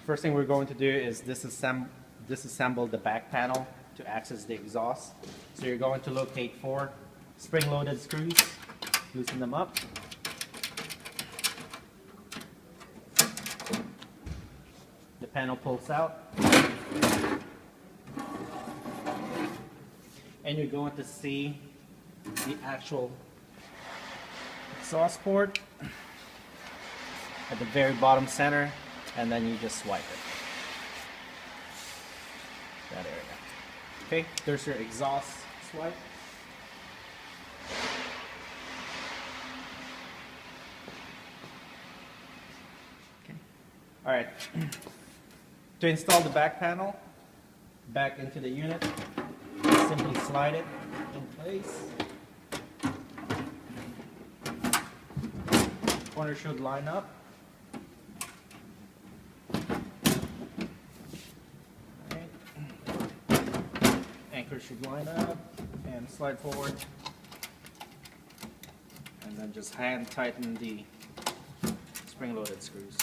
First thing we're going to do is disassemble the back panel to access the exhaust. So you're going to locate 4 spring-loaded screws, loosen them up. The panel pulls out. And you're going to see the actual exhaust port at the very bottom center, and then you just swipe it. That area. Okay, there's your exhaust swipe. Okay. All right. To install the back panel back into the unit, simply slide it in place. Corner should line up. Right. Anchor should line up and slide forward. And then just hand tighten the spring-loaded screws.